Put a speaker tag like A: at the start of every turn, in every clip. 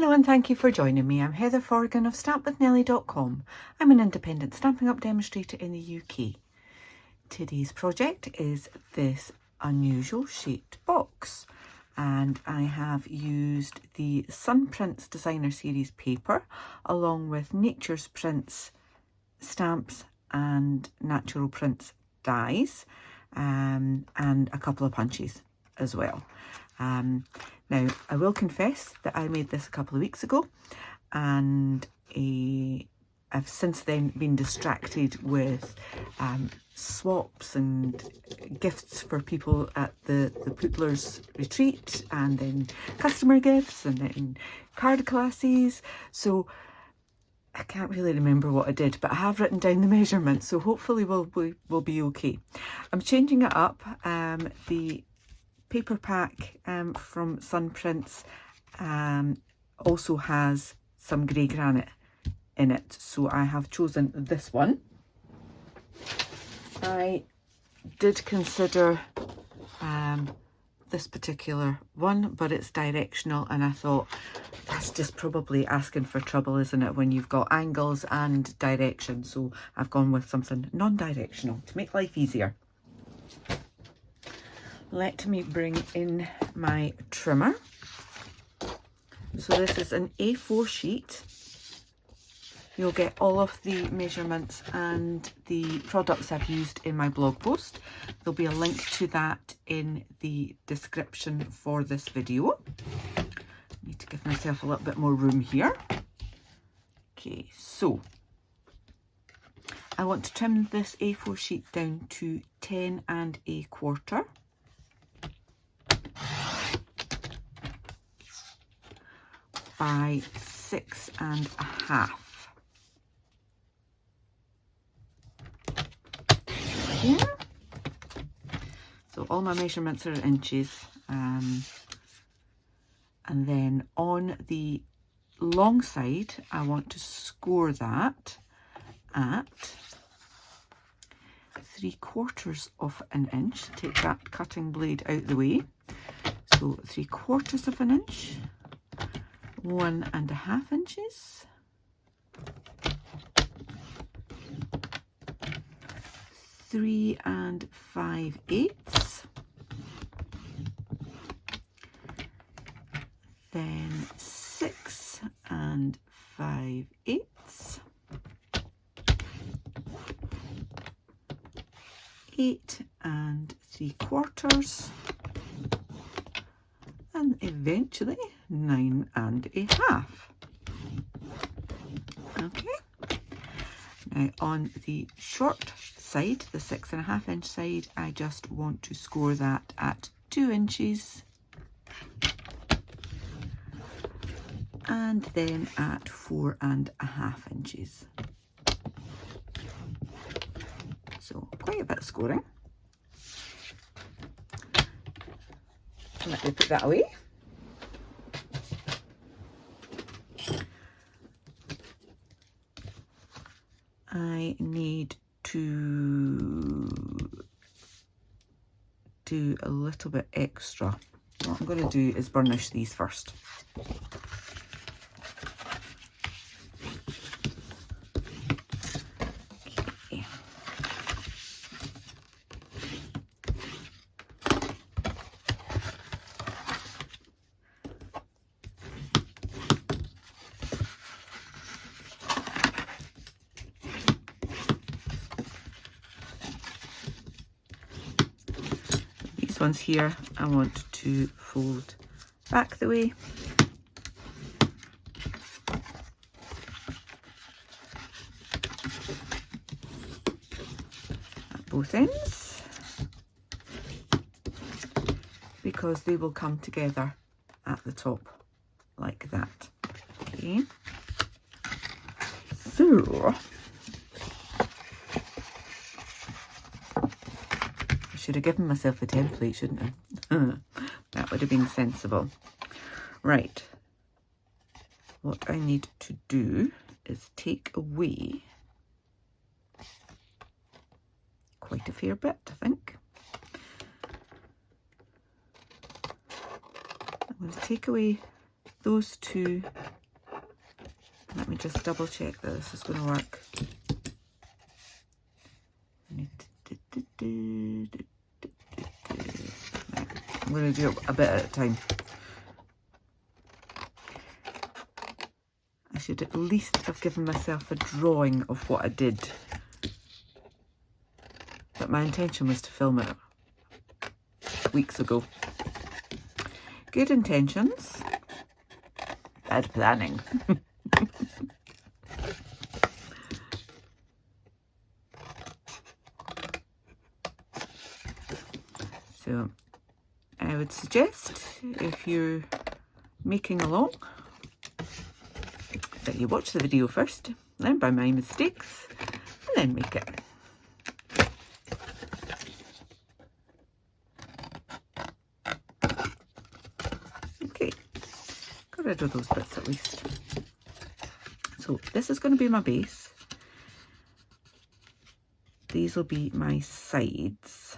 A: Hello and thank you for joining me. I'm Heather Forgan of stampwithnellie.com. I'm an independent Stampin' Up demonstrator in the UK. Today's project is this unusual shaped box, and I have used the Sun Prints Designer Series paper along with Nature's Prints stamps and Natural Prints dies, and a couple of punches as well. Now, I will confess that I made this a couple of weeks ago, and I've since then been distracted with swaps and gifts for people at the Putler's retreat, and then customer gifts, and then card classes. So I can't really remember what I did, but I have written down the measurements, so hopefully we'll be okay. I'm changing it up. The paper pack from Sun Prints also has some grey granite in it, so I have chosen this one. I did consider this particular one, but it's directional, and I thought that's just probably asking for trouble, isn't it, when you've got angles and direction? So I've gone with something non-directional to make life easier. Let me bring in my trimmer. So this is an A4 sheet. You'll get all of the measurements and the products I've used in my blog post. There'll be a link to that in the description for this video. I need to give myself a little bit more room here. Okay, so I want to trim this A4 sheet down to 10 1/4 by 6 1/2. Yeah. So all my measurements are in inches, and then on the long side I want to score that at 3/4 of an inch. Take that cutting blade out the way. So 3/4 of an inch, 1 1/2 inches, 3 5/8, then 6 5/8, 8 3/4, and eventually 9 1/2. Okay. Now on the short side, the 6 1/2 inch side, I just want to score that at 2 inches, and then at 4 1/2 inches. So quite a bit of scoring. Let me put that away. I need to do a little bit extra. What I'm going to do is burnish these first. Okay. These ones here I want to fold back the way. At both ends, because they will come together at the top like that. Okay. So I should have given myself a template, shouldn't I? That would have been sensible. Right. What I need to do is take away quite a fair bit, I think. I'm going to take away those two let me just double check that this is going to work. I'm going to do it a bit at a time. I should at least have given myself a drawing of what I did. But my intention was to film it weeks ago. Good intentions, bad planning. So I would suggest, if you're making along, that you watch the video first, learn by my mistakes, and then make it. Okay, got rid of those bits at least. So this is going to be my base. These will be my sides.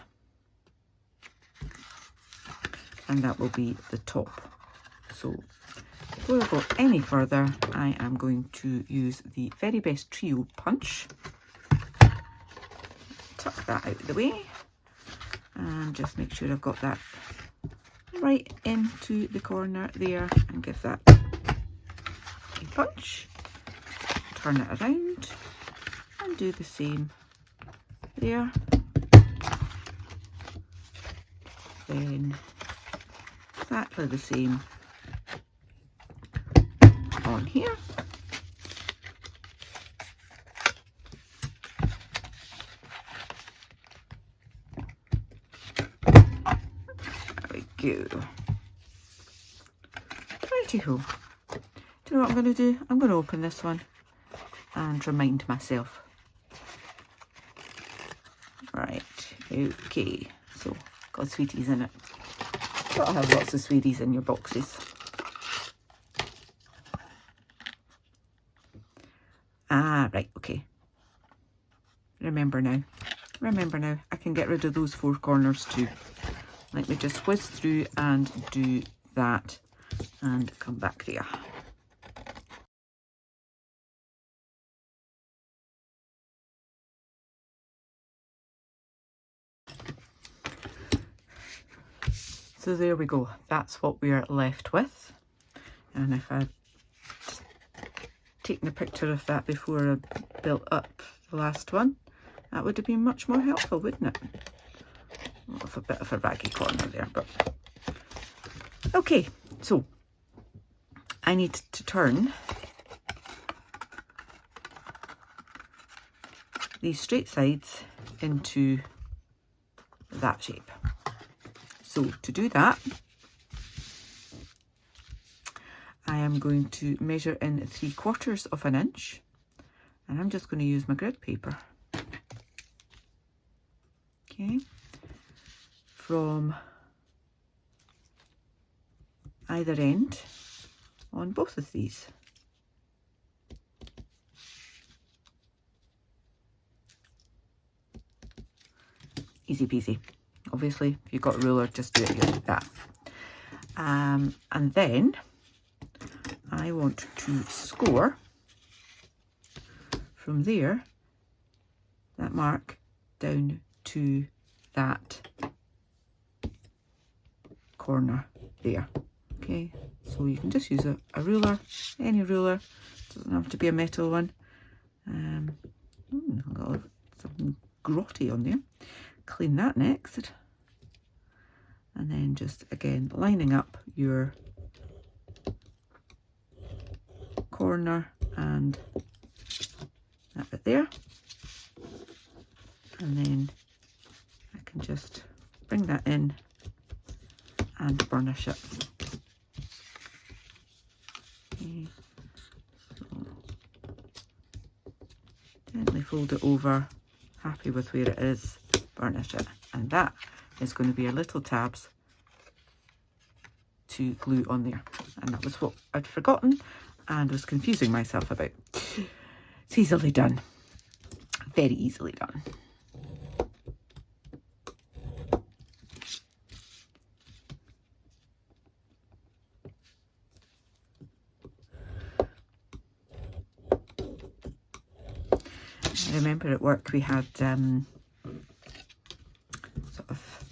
A: And that will be the top. So before I go any further, I am going to use the Very Best Trio punch. Tuck that out of the way and just make sure I've got that right into the corner there, and give that a punch. Turn it around and do the same there. Then exactly the same on here. There we go. Righty-ho. Do you know what I'm going to do? I'm going to open this one and remind myself. Right, okay. So, got sweeties in it. Gotta have lots of sweeties in your boxes. Ah, right, okay. Remember now, I can get rid of those four corners too. Let me just whiz through and do that and come back there. So there we go, that's what we're left with. And if I'd taken a picture of that before I built up the last one, that would have been much more helpful, wouldn't it? With a bit of a raggy corner there, but okay. So I need to turn these straight sides into that shape. So to do that, I am going to measure in 3/4 of an inch, and I'm just going to use my grid paper. Okay, from either end on both of these. Easy peasy. Obviously, if you've got a ruler, just do it like that. And then I want to score from there, that mark, down to that corner there. Okay, so you can just use a ruler, any ruler, doesn't have to be a metal one. I've got something grotty on there. Clean that next, and then just again lining up your corner and that bit there, and then I can just bring that in and burnish it. Okay. So gently fold it over, happy with where it is, burnish it, and that is going to be our little tabs to glue on there. And that was what I'd forgotten and was confusing myself about. It's easily done, very easily done. I remember at work we had sort of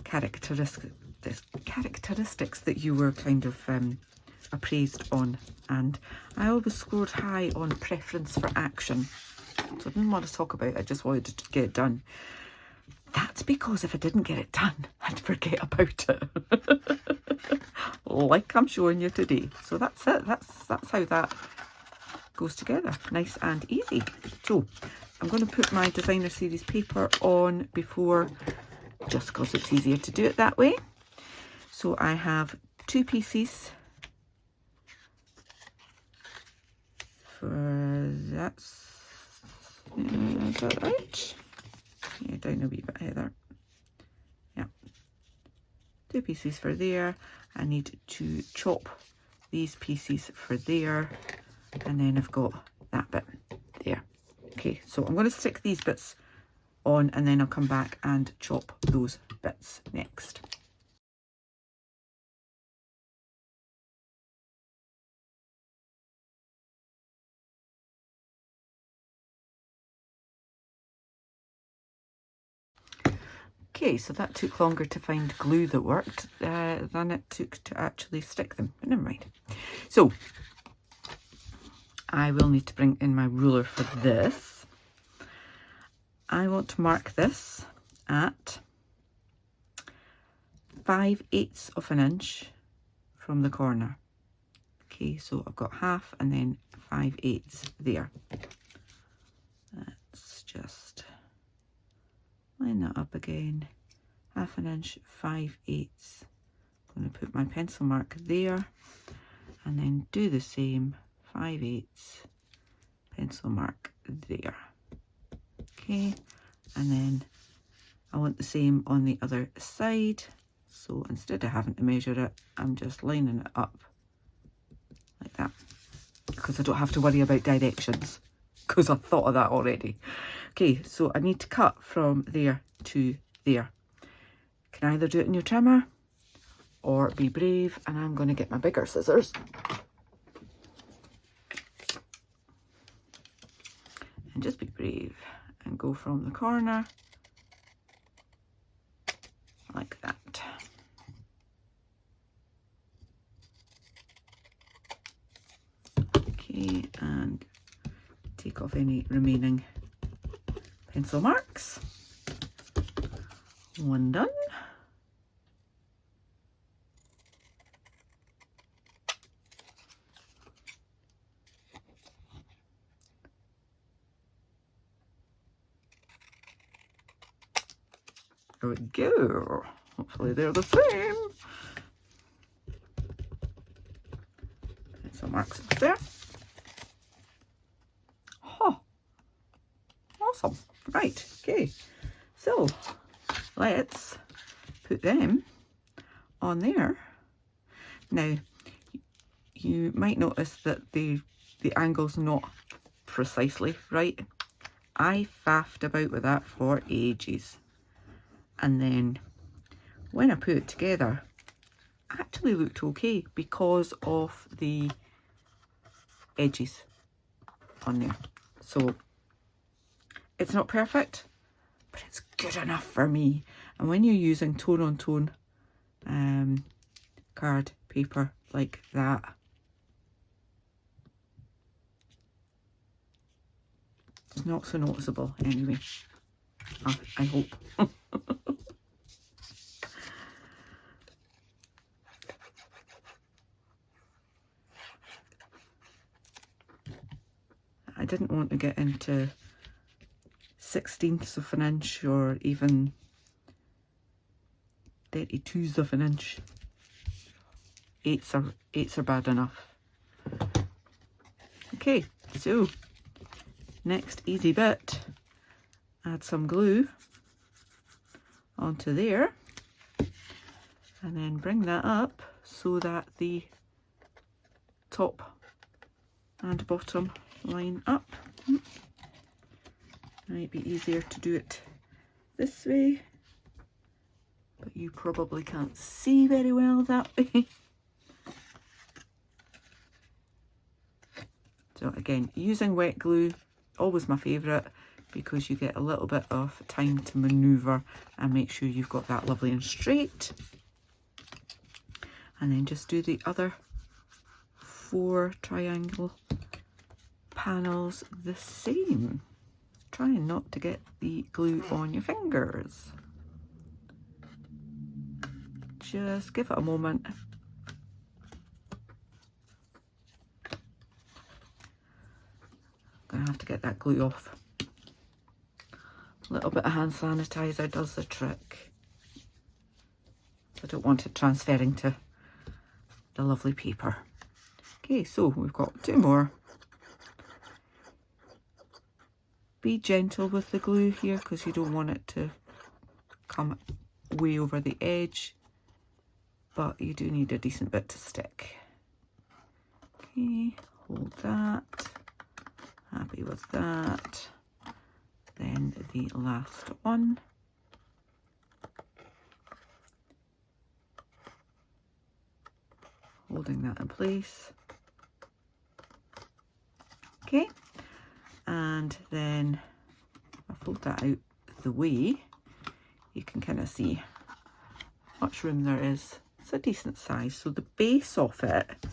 A: characteristics that you were kind of appraised on, and I always scored high on preference for action. So I didn't want to talk about it, I just wanted to get it done. That's because if I didn't get it done, I'd forget about it. Like I'm showing you today. So that's it. That's how that goes together. Nice and easy. So I'm going to put my designer series paper on before, just because it's easier to do it that way. So I have 2 pieces for that's is that right? Yeah, down a wee bit, Heather. Yeah, 2 pieces for there. I need to chop these pieces for there, and then I've got that bit there. Okay, so I'm going to stick these bits on, and then I'll come back and chop those bits next. Okay, so that took longer to find glue that worked than it took to actually stick them, but never mind. So I will need to bring in my ruler for this. I want to mark this at 5/8 of an inch from the corner. Okay, so I've got half and then 5/8 there. Let's just line that up again. Half an inch, 5/8. I'm going to put my pencil mark there, and then do the same, 5/8 pencil mark there. Okay, and then I want the same on the other side. So instead of having to measure it, I'm just lining it up like that, because I don't have to worry about directions, because I thought of that already. Okay, so I need to cut from there to there. Can either do it in your trimmer or be brave, and I'm going to get my bigger scissors and just be brave and go from the corner like that. Okay, and take off any remaining pencil marks. One done. There we go. Hopefully they're the same. Pencil marks up there. Oh, awesome. Right, okay. So let's put them on there. Now, you might notice that the angle's not precisely right. I faffed about with that for ages. And then when I put it together, it actually looked okay because of the edges on there. So it's not perfect, but it's good enough for me. And when you're using tone on tone card paper like that, it's not so noticeable anyway. I hope. I didn't want to get into 1/16 of an inch or even 32s of an inch. Eights are bad enough. Okay, so next easy bit, add some glue onto there, and then bring that up so that the top and bottom line up. Might be easier to do it this way, but you probably can't see very well that way. So again, using wet glue always my favourite because you get a little bit of time to manoeuvre and make sure you've got that lovely and straight. And then just do the other 4 triangle panels the same. Trying not to get the glue on your fingers. Just give it a moment. Gonna have to get that glue off. A little bit of hand sanitizer does the trick. I don't want it transferring to the lovely paper. Okay, so we've got 2 more. Be gentle with the glue here because you don't want it to come way over the edge, but you do need a decent bit to stick. Okay, hold that. Happy with that. Then the last one. Holding that in place. Okay, and then I fold that out the way. You can kind of see how much room there is. It's a decent size. So the base of it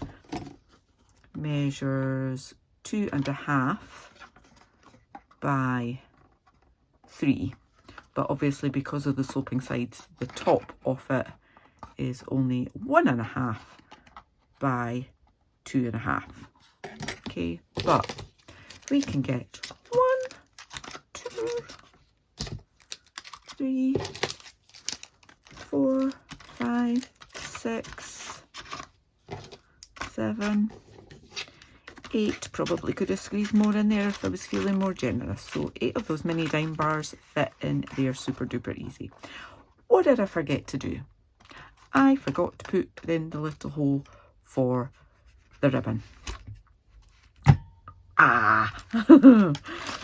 A: measures 2.5 by 3, but obviously because of the sloping sides, the top of it is only 1.5 by 2.5. Okay, but we can get 1, 2, 3, 4, 5, 6, 7, 8. Probably could have squeezed more in there if I was feeling more generous. So 8 of those mini dime bars fit in there super duper easy. What did I forget to do? I forgot to put in the little hole for the ribbon.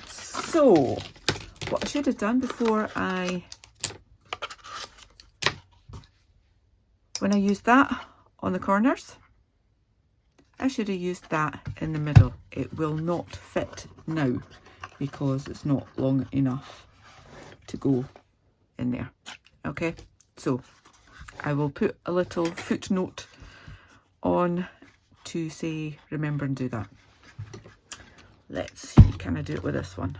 A: So what I should have done before when I used that on the corners, I should have used that in the middle. It will not fit now because it's not long enough to go in there. Okay, so I will put a little footnote on to say remember and do that. Let's see, can I do it with this one?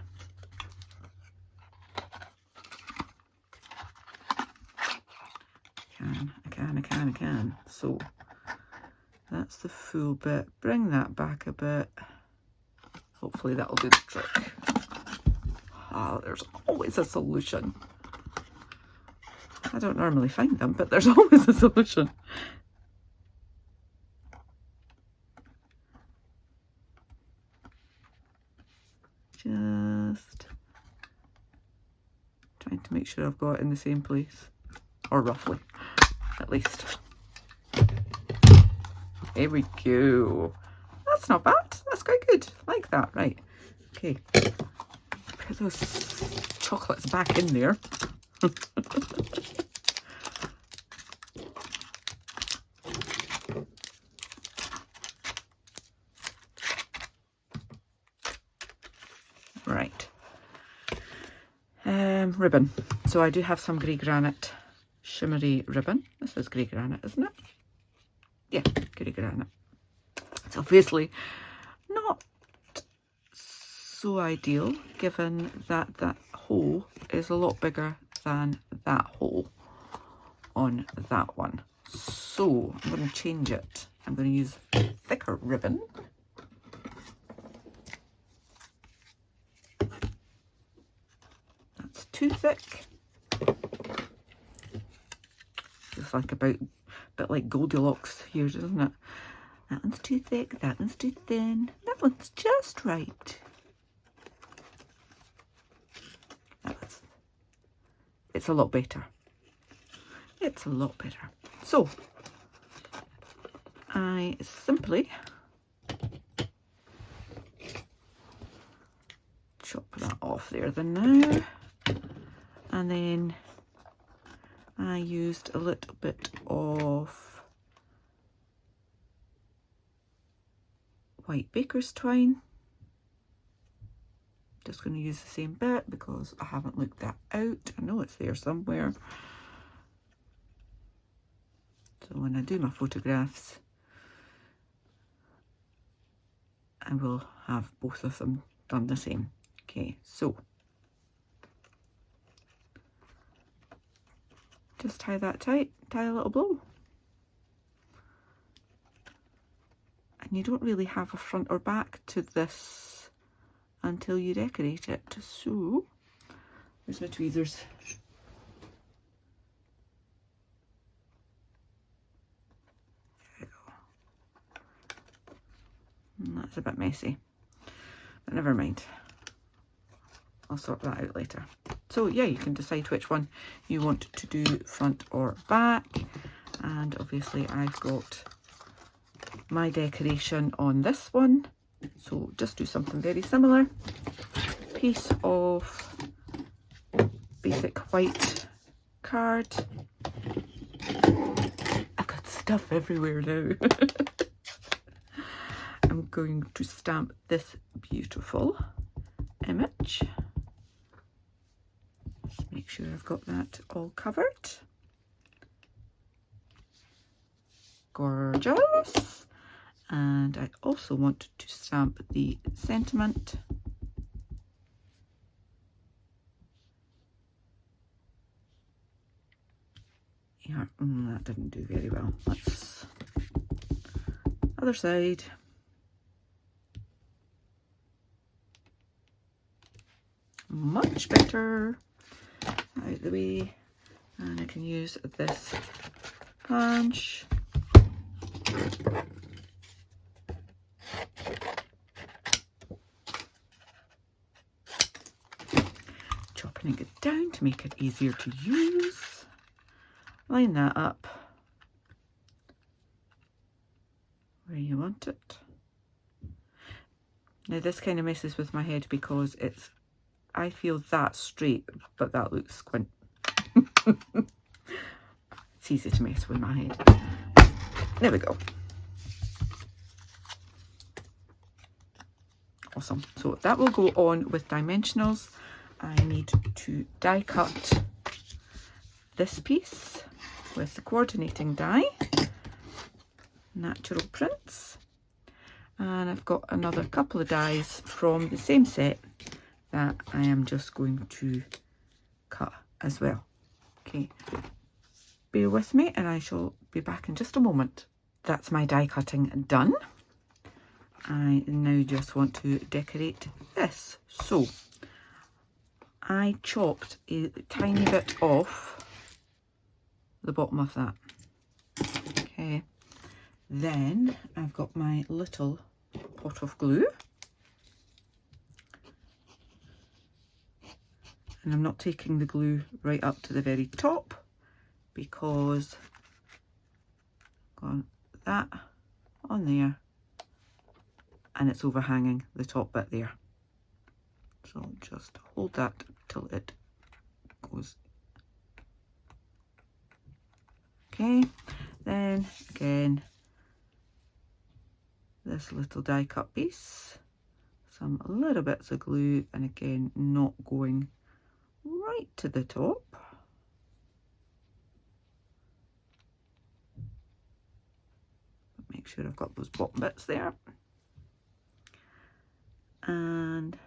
A: I can. So that's the full bit. Bring that back a bit. Hopefully that'll do the trick. There's always a solution. I don't normally find them, but there's always a solution. Just trying to make sure I've got it in the same place, or roughly, at least. There we go. That's not bad. That's quite good. Like that. Right. Okay. Put those chocolates back in there. Right. Ribbon. So I do have some grey granite shimmery ribbon. This is grey granite, isn't it? Yeah, grey granite. It's obviously not so ideal given that that hole is a lot bigger than that hole on that one. So I'm going to change it. I'm going to use thicker ribbon. That's too thick. It's like a bit like Goldilocks here, doesn't it? That one's too thick, that one's too thin, that one's just right. It's a lot better. It's a lot better. So I simply chop that off there then now, and then I used a little bit of white baker's twine Just going to use the same bit because I haven't looked that out. I know it's there somewhere. So when I do my photographs, I will have both of them done the same. Okay, so just tie that tight, tie a little bow. And you don't really have a front or back to this until you decorate it. So, there's my tweezers. There we go. And that's a bit messy, but never mind. I'll sort that out later. So yeah, you can decide which one you want to do, front or back. And obviously I've got my decoration on this one. So just do something very similar. Piece of basic white card. I've got stuff everywhere now. I'm going to stamp this beautiful image. Just make sure I've got that all covered. Gorgeous. And I also want to stamp the sentiment. Yeah, that didn't do very well. Let's other side. Much better. Out the way. And I can use this punch. Chopping it down to make it easier to use. Line that up where you want it. Now this kind of messes with my head because I feel that straight, but that looks squint. It's easy to mess with my head. There we go. Awesome. So that will go on with dimensionals. I need to die cut this piece with the coordinating die, natural prints, and I've got another couple of dies from the same set that I am just going to cut as well. Okay, bear with me and I shall be back in just a moment. That's my die cutting done. I now just want to decorate this. So I chopped a tiny bit off the bottom of that. Okay, then I've got my little pot of glue, and I'm not taking the glue right up to the very top because I've got that on there and it's overhanging the top bit there. So just hold that till it goes. Okay, then again, this little die cut piece, some little bits of glue, and again, not going right to the top. Make sure I've got those bottom bits there. And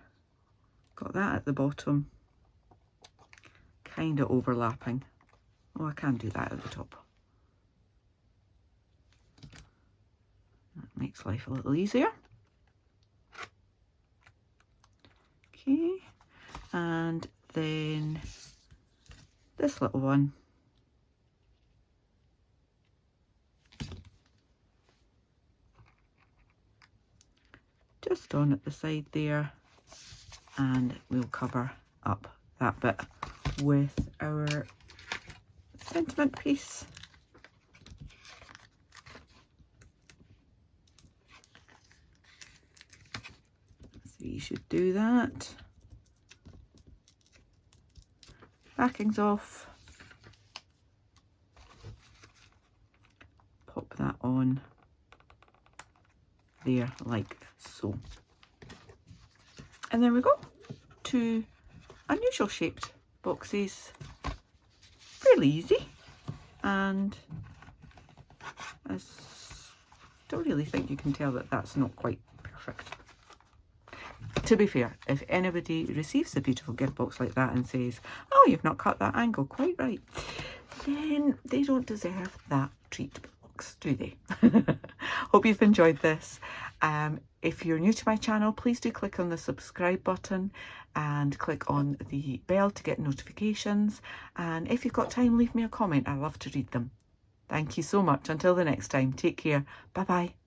A: got that at the bottom, kind of overlapping. Oh, I can do that at the top. That makes life a little easier. Okay, and then this little one. Just on at the side there, and we'll cover up that bit with our sentiment piece. So you should do that. Backing's off. Pop that on there like so. And there we go. 2 unusual shaped boxes. Fairly easy, and I don't really think you can tell that that's not quite perfect. To be fair, if anybody receives a beautiful gift box like that and says, oh, you've not cut that angle quite right, then they don't deserve that treat box, do they? Hope you've enjoyed this. If you're new to my channel, please do click on the subscribe button and click on the bell to get notifications. And if you've got time, leave me a comment. I love to read them. Thank you so much. Until the next time, take care. Bye bye.